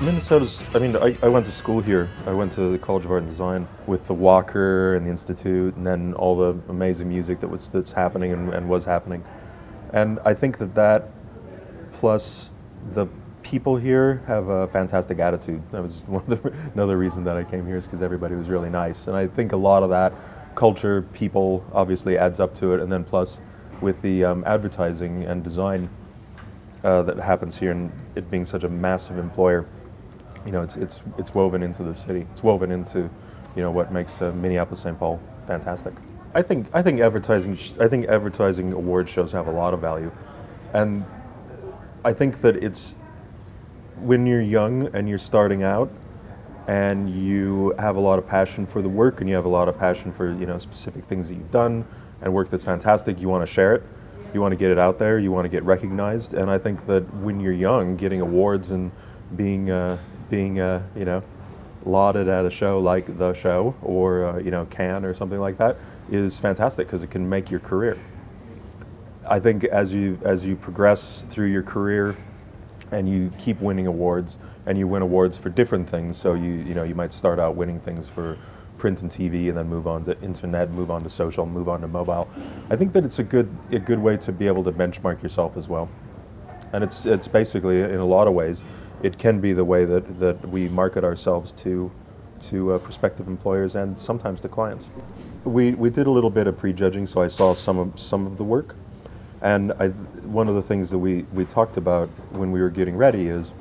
Minnesota's, I went to school here. I went to the College of Art and Design with the Walker and the Institute, and then all the amazing music that's happening and was happening. And I think that plus the people here have a fantastic attitude. That was another reason that I came here, is because everybody was really nice. And I think a lot of that culture, people, obviously adds up to it. And then plus with the advertising and design that happens here, and it being such a massive employer, it's woven into the city. It's woven into, what makes Minneapolis St. Paul fantastic. I think advertising award shows have a lot of value, and I think that it's when you're young and you're starting out, and you have a lot of passion for the work, and you have a lot of passion for specific things that you've done and work that's fantastic. You want to share it. You want to get it out there. You want to get recognized. And I think that when you're young, getting awards and being lauded at a show like The Show or Cannes or something like that is fantastic, because it can make your career. I think as you progress through your career and you keep winning awards, and you win awards for different things, so you might start out winning things for print and TV, and then move on to internet, move on to social, move on to mobile. I think that it's a good way to be able to benchmark yourself as well. And it's basically, in a lot of ways, it can be the way that we market ourselves to prospective employers and sometimes to clients. We did a little bit of prejudging, so I saw some of the work, and one of the things that we talked about when we were getting ready is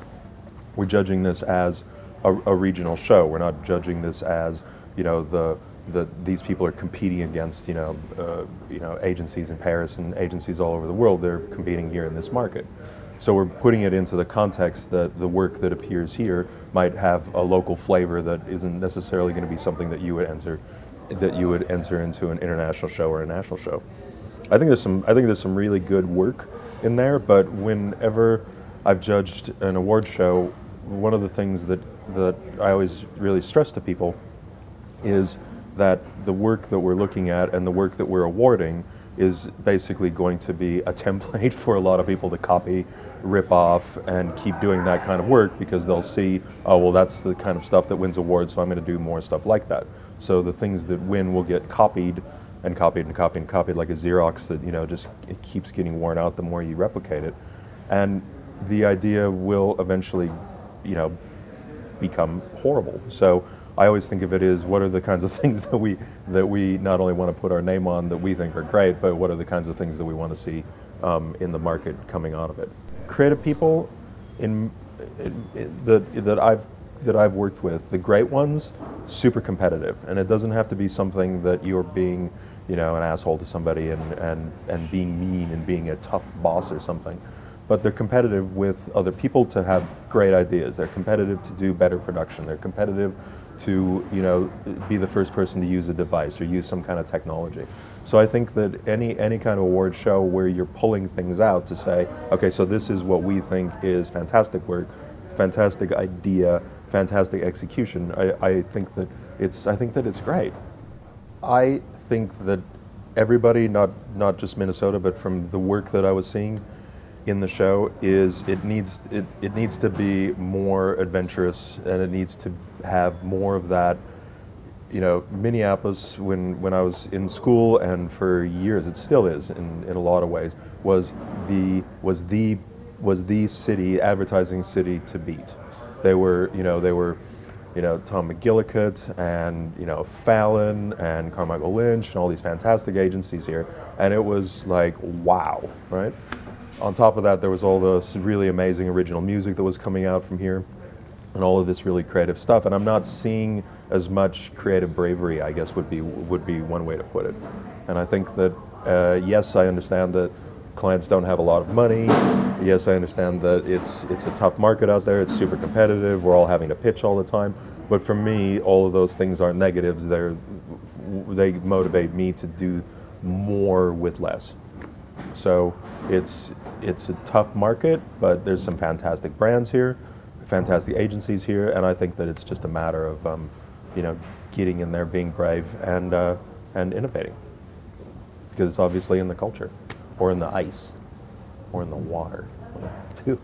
we're judging this as a regional show. We're not judging this as these people are competing against agencies in Paris and agencies all over the world. They're competing here in this market. So we're putting it into the context that the work that appears here might have a local flavor that isn't necessarily going to be something that you would enter into an international show or a national show. I think there's some really good work in there, but whenever I've judged an award show, one of the things that I always really stress to people is that the work that we're looking at and the work that we're awarding is basically going to be a template for a lot of people to copy, rip off, and keep doing that kind of work, because they'll see, oh, well, that's the kind of stuff that wins awards, so I'm going to do more stuff like that. So the things that win will get copied and copied and copied and copied like a Xerox that, just it keeps getting worn out the more you replicate it. And the idea will eventually, become horrible. So I always think of it as, what are the kinds of things that we not only want to put our name on that we think are great, but what are the kinds of things that we want to see in the market coming out of it. Creative people that I've worked with, the great ones, super competitive, and it doesn't have to be something that you're being an asshole to somebody and being mean and being a tough boss or something. But they're competitive with other people to have great ideas. They're competitive to do better production. They're competitive to be the first person to use a device or use some kind of technology. So I think that any kind of award show where you're pulling things out to say, okay, so this is what we think is fantastic work, fantastic idea, fantastic execution. I think that it's great. I think that everybody, not just Minnesota, but from the work that I was seeing in the show, is it needs to be more adventurous, and it needs to have more of that. Minneapolis, when I was in school, and for years it still is in a lot of ways, was the city, advertising city to beat. They were Tom McGillicuddy and Fallon and Carmichael Lynch and all these fantastic agencies here, and it was like, wow, right? On top of that, there was all this really amazing original music that was coming out from here, and all of this really creative stuff. And I'm not seeing as much creative bravery, I guess would be one way to put it. And I think that yes, I understand that clients don't have a lot of money. Yes, I understand that it's a tough market out there. It's super competitive. We're all having to pitch all the time. But for me, all of those things aren't negatives. They motivate me to do more with less. So it's a tough market, but there's some fantastic brands here, fantastic agencies here, and I think that it's just a matter of getting in there, being brave, and innovating, because it's obviously in the culture, or in the ice, or in the water, too.